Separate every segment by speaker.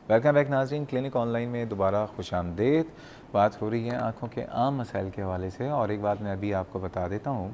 Speaker 1: Welcome back नाज़रीन, clinic online में दोबारा खुशामदीद। बात हो रही है आँखों के आम मसाइल के हवाले से, और एक बात मैं अभी आपको बता देता हूँ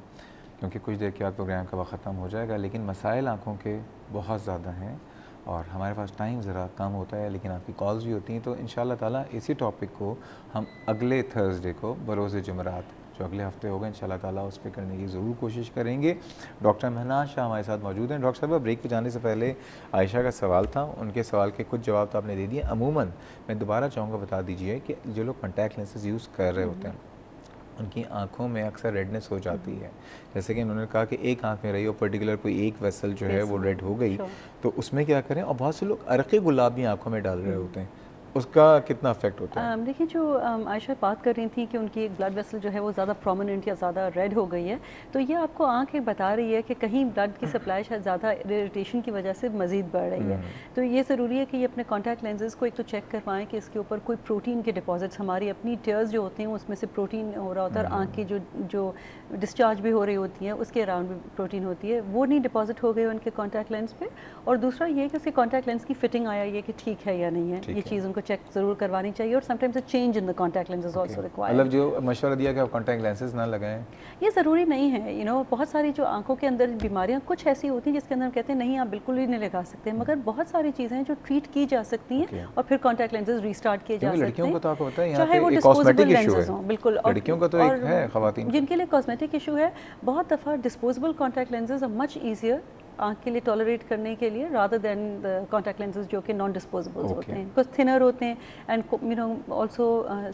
Speaker 1: क्योंकि कुछ देर के बाद प्रोग्राम का वक्त ख़त्म हो जाएगा, लेकिन मसाइल आँखों के बहुत ज़्यादा हैं और हमारे पास टाइम ज़रा कम होता है, लेकिन आपकी कॉल्स भी होती हैं। तो इंशाल्लाह ताला इसी टॉपिक को हम अगले थर्सडे को बरोज़ जुमेरात जो अगले हफ्ते होगा इंशाल्लाह ताला उस पर करने की ज़रूर कोशिश करेंगे। डॉक्टर महनाज शाह हमारे साथ मौजूद हैं। डॉक्टर साहब, ब्रेक पे जाने से पहले आयशा का सवाल था, उनके सवाल के कुछ जवाब तो आपने दे दिए। अमूमन मैं दोबारा चाहूँगा बता दीजिए कि जो लोग कॉन्टैक्ट लेंसेज यूज़ कर रहे होते हैं उनकी आँखों में अक्सर रेडनेस हो जाती है, जैसे कि उन्होंने कहा कि एक आँख में रही और पर्टिकुलर कोई एक वेसल जो है वो रेड हो गई, तो उसमें क्या करें? और बहुत से लोग अरक़े गुलाब भी आँखों में डाल रहे होते हैं, उसका कितना इफेक्ट होता है?
Speaker 2: देखिए, जो आयशा बात कर रही थी कि उनकी एक ब्लड वेसल जो है वो ज़्यादा प्रोमिनेंट या ज़्यादा रेड हो गई है, तो ये आपको आँख बता रही है कि कहीं ब्लड की सप्लाई शायद ज़्यादा इरिटेशन की वजह से मज़ीद बढ़ रही है। तो ये ज़रूरी है कि ये अपने कॉन्टैक्ट लेंसेज को एक तो चेक करवाएं कि इसके ऊपर कोई प्रोटीन के डिपॉजिट्स, हमारी अपनी टेयर्स जो होते हैं उसमें से प्रोटीन हो रहा होता है, और आँख की जो डिस्चार्ज भी हो रही होती है उसके अराउंड भी प्रोटीन होती है, वो नहीं डिपॉजिट हो गई उनके कॉन्टैक्ट लेंस पे। और दूसरा ये कि उसके कॉन्टैक्ट लेंस की फिटिंग आया ये कि ठीक है या नहीं है, ये चीज़ उनको चेक ज़रूर करवानी चाहिए। और sometimes a change in the contact lenses also required.
Speaker 1: मतलब जो मशवरा दिया कि आप कॉन्टैक्ट लेंसेज ना लगाएं,
Speaker 2: ये ज़रूरी नहीं है। बहुत सारी जो आंखों के अंदर बीमारियां कुछ ऐसी होती हैं जिसके अंदर हम कहते हैं नहीं, आप बिल्कुल ही नहीं लगा सकते, मगर बहुत सारी चीज़ें हैं जो ट्रीट की जा सकती हैं और फिर कॉन्टैक्ट लेंसेज रीस्टार्ट किए जा सकते हैं।
Speaker 1: लड़कियों को तो आपको पता है यहाँ
Speaker 2: चाहे वो
Speaker 1: पे
Speaker 2: डिस्पोजेबल लेंसेज हों, बिल्कुल।
Speaker 1: लड़कियों का तो एक है, खवातीन
Speaker 2: जिनके लिए कॉस्मेटिक इशू है, बहुत दफ़ा disposable contact lenses are much easier आँख के लिए टॉलरेट करने के लिए, rather than the contact lenses जो कि नॉन डिस्पोजेबल्स होते हैं, कुछ थिनर होते हैं and also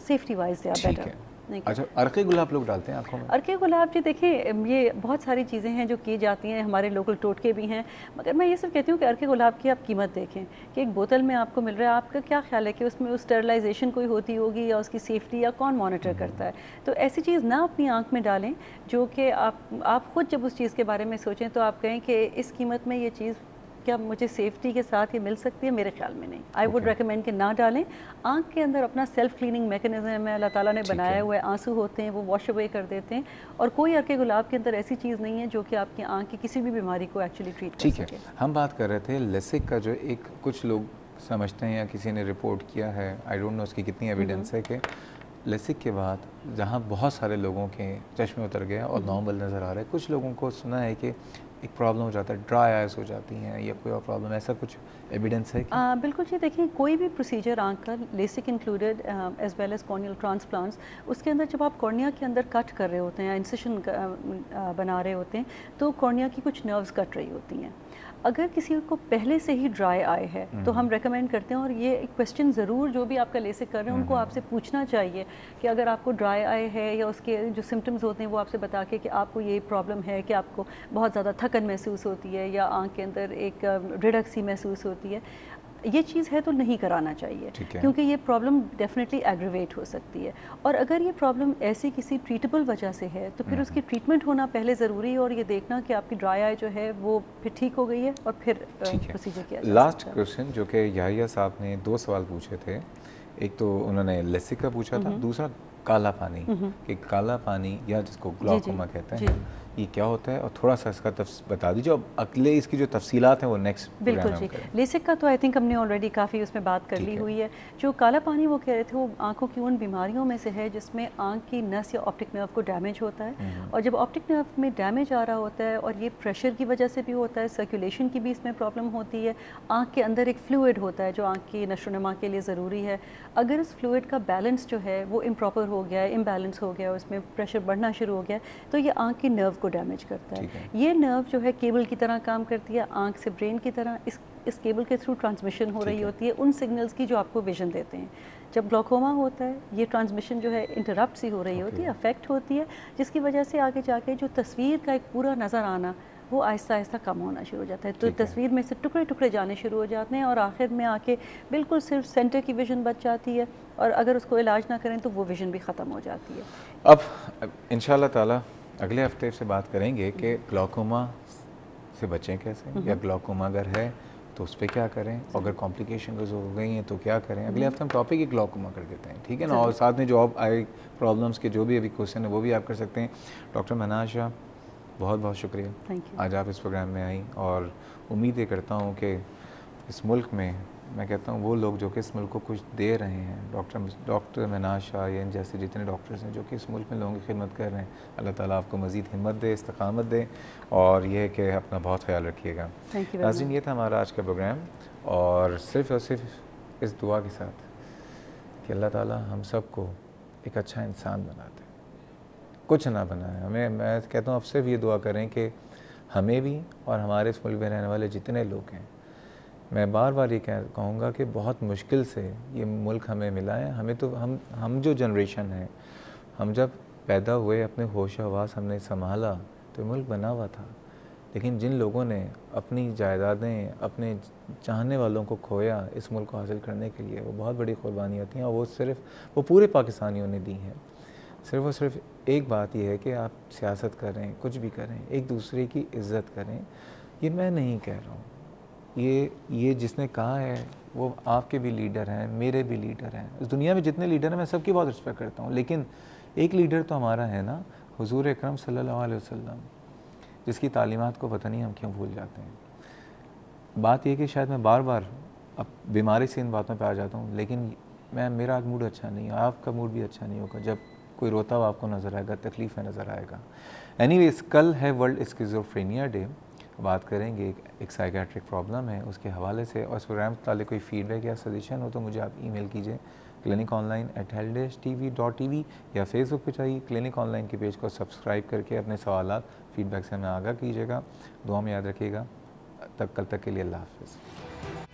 Speaker 2: safety wise they are better.
Speaker 1: अच्छा, अरक़े गुलाब लोग डालते हैं आँखों में?
Speaker 2: अरक़े गुलाब जी देखिए, ये बहुत सारी चीज़ें हैं जो की जाती हैं, हमारे लोकल टोटके भी हैं, मगर मैं ये सिर्फ कहती हूँ कि अरक़े गुलाब की आप कीमत देखें कि एक बोतल में आपको मिल रहा है, आपका क्या ख्याल है कि उसमें उस स्टरलाइजेशन कोई होती होगी या उसकी सेफ्टी या कौन मॉनिटर करता है? तो ऐसी चीज़ ना अपनी आँख में डालें जो कि आप खुद जब उस चीज़ के बारे में सोचें तो आप कहें कि इस कीमत में ये चीज़ क्या मुझे सेफ्टी के साथ ये मिल सकती है? मेरे ख्याल में नहीं। आई वुड रेकमेंड कि ना डालें। आँख के अंदर अपना सेल्फ क्लीनिंग मैकेनिज्म है, अल्लाह ताला ने बनाया हुआ है, आंसू होते हैं वो वॉश अवे कर देते हैं, और कोई अरक़े गुलाब के अंदर ऐसी चीज़ नहीं है जो कि आपकी आँख की किसी भी बीमारी को एक्चुअली ट्रीट कर सके।
Speaker 1: ठीक है, हम बात कर रहे थे लेसिक का, जो एक कुछ लोग समझते हैं या किसी ने रिपोर्ट किया है, आई डोंट नो उसकी कितनी एविडेंस है कि लेसिक के बाद जहाँ बहुत सारे लोगों के चश्मे उतर गए और नॉर्मल नज़र आ रहे हैं, कुछ लोगों को सुना है कि एक प्रॉब्लम हो जाता है, ड्राई आइज हो जाती हैं या कोई और प्रॉब्लम, ऐसा कुछ एविडेंस है?
Speaker 2: बिल्कुल जी, देखिए कोई भी प्रोसीजर आँख का, LASIK included as well as corneal transplants, उसके अंदर जब आप कॉर्निया के अंदर कट कर रहे होते हैं या इंसिशन बना रहे होते हैं तो कॉर्निया की कुछ नर्व्स कट रही होती हैं। अगर किसी को पहले से ही ड्राई आई है तो हम रेकमेंड करते हैं, और ये एक क्वेश्चन ज़रूर जो भी आपका लेसिक कर रहे हैं उनको आपसे पूछना चाहिए कि अगर आपको ड्राई आई है या उसके जो सिम्टम्स होते हैं वो आपसे बता के कि आपको ये प्रॉब्लम है कि आपको बहुत ज़्यादा थकन महसूस होती है या आँख के अंदर एक रिडक्सी महसूस होती है, ये चीज़ है तो नहीं कराना चाहिए, क्योंकि ये प्रॉब्लम डेफिनेटली एग्रीवेट हो सकती है। और अगर ये प्रॉब्लम ऐसी किसी ट्रीटेबल वजह से है तो फिर उसकी ट्रीटमेंट होना पहले ज़रूरी है, और ये देखना कि आपकी ड्राई आई जो है वो फिर ठीक हो गई है और फिर प्रोसीजर किया जाए।
Speaker 1: लास्ट क्वेश्चन जो कि याहिया साहब ने 2 सवाल पूछे थे, एक तो उन्होंने लेसिक का पूछा था, दूसरा काला पानी, कि काला पानी या जिसको ग्लाउकोमा कहते हैं ये क्या होता है, और थोड़ा सा इसका बता दीजिए, और अगले इसकी जो तफसीलात हैं वो नेक्स्ट।
Speaker 2: बिल्कुल जी, लेसिक का तो आई थिंक हमने ऑलरेडी काफ़ी उसमें बात कर ली हुई है। जो काला पानी वो कह रहे थे, वो आंखों की उन बीमारियों में से है जिसमें आंख की नस या ऑप्टिक नर्व को डैमेज होता है, और जब ऑप्टिक नर्व में डैमेज आ रहा होता है, और ये प्रेशर की वजह से भी होता है, सर्कुलेशन की भी इसमें प्रॉब्लम होती है, आँख के अंदर एक फ्लूइड होता है जो आँख की नशोनुमा के लिए ज़रूरी है, अगर इस फ्लूइड का बैलेंस जो है वो इम्प्रॉपर हो गया है, इम्बैलेंस हो गया, उसमें प्रेशर बढ़ना शुरू हो गया, तो ये आँख की नर्व को डैमेज करता है। ये नर्व जो है केबल की तरह काम करती है, आँख से ब्रेन की तरह इस केबल के थ्रू ट्रांसमिशन हो रही होती है उन सिग्नल्स की जो आपको विजन देते हैं। जब ग्लाउकोमा होता है ये ट्रांसमिशन जो है इंटरप्ट सी हो रही होती है, अफेक्ट होती है, जिसकी वजह से आगे जाके जो तस्वीर का एक पूरा नज़र आना वो आहिस्ता आहिस्ता कम होना शुरू हो जाता है, तो तस्वीर में से टुकड़े टुकड़े जाने शुरू हो जाते हैं, और आखिर में आके बिल्कुल सिर्फ सेंटर की विजन बच जाती है, और अगर उसको इलाज ना करें तो वो विजन भी ख़त्म हो जाती है।
Speaker 1: अब इंशाल्लाह ताला अगले हफ्ते से बात करेंगे कि ग्लाउकोमा से बचें कैसे, या ग्लाउकोमा अगर है तो उस पर क्या करें, अगर कॉम्प्लिकेशन हो गई हैं तो क्या करें। अगले हफ्ते हम टॉपिक ही ग्लाउकोमा कर देते हैं, ठीक है ना, और साथ में जो अब आई प्रॉब्लम्स के जो भी अभी क्वेश्चन है वो भी आप कर सकते हैं। डॉक्टर महनाज शाह, बहुत बहुत शुक्रिया आज आप इस प्रोग्राम में आई, और उम्मीद ये करता हूँ कि इस मुल्क में मैं कहता हूँ वो लोग जो कि इस मुल्क को कुछ दे रहे हैं, डॉक्टर मनाज शाह या इन जैसे जितने डॉक्टर्स हैं जो कि इस मुल्क में लोगों की खिदमत कर रहे हैं, अल्लाह ताला आपको मज़ीद हिम्मत दे, इस्तकामत दे, और ये है कि अपना बहुत ख्याल रखिएगा। नाज़रीन, ये था हमारा आज का प्रोग्राम, और सिर्फ इस दुआ के साथ कि अल्लाह ताला हम सब को एक अच्छा इंसान बना दे, कुछ ना बनाए हमें। मैं कहता हूँ आप सिर्फ ये दुआ करें कि हमें भी और हमारे इस मुल्क में रहने वाले जितने लोग हैं, मैं बार बार ये कहूँगा कि बहुत मुश्किल से ये मुल्क हमें मिला है। हमें तो हम जो जनरेशन है, हम जब पैदा हुए अपने होश हवास हमने संभाला तो मुल्क बना हुआ था, लेकिन जिन लोगों ने अपनी जायदादें अपने चाहने वालों को खोया इस मुल्क को हासिल करने के लिए, वो बहुत बड़ी कुर्बानियाँ थी, और वो पूरे पाकिस्तानियों ने दी हैं। सिर्फ और सिर्फ एक बात यह है कि आप सियासत करें, कुछ भी करें, एक दूसरे की इज़्ज़त करें। ये मैं नहीं कह रहा हूँ, ये जिसने कहा है वो आपके भी लीडर हैं, मेरे भी लीडर हैं, इस दुनिया में जितने लीडर हैं मैं सबकी बहुत रिस्पेक्ट करता हूँ, लेकिन एक लीडर तो हमारा है ना, हुजूर अकरम सल्लल्लाहु अलैहि वसल्लम, जिसकी तालीमात को पता नहीं हम क्यों भूल जाते हैं। बात यह कि शायद मैं बार बार अब बीमारी से इन बातों पर आ जाता हूँ, लेकिन मेरा आज मूड अच्छा नहीं है, आपका मूड भी अच्छा नहीं होगा जब कोई रोता हुआ आपको नज़र आएगा, तकलीफ़ में नज़र आएगा। एनीवेज़, कल है वर्ल्ड स्किज़ोफ्रेनिया डे, बात करेंगे एक साइकेट्रिक प्रॉब्लम है उसके हवाले से, और इस प्रोग्राम के ताल्लुक कोई फीडबैक या सजेशन हो तो मुझे आप ईमेल कीजिए cliniconline@health-tv या फेसबुक पे चाहिए क्लिनिक ऑनलाइन के पेज को सब्सक्राइब करके अपने सवालात फीडबैक से हमें आगाह कीजिएगा। दुआ में याद रखिएगा। कल तक के लिए अल्लाह हाफ़िज़।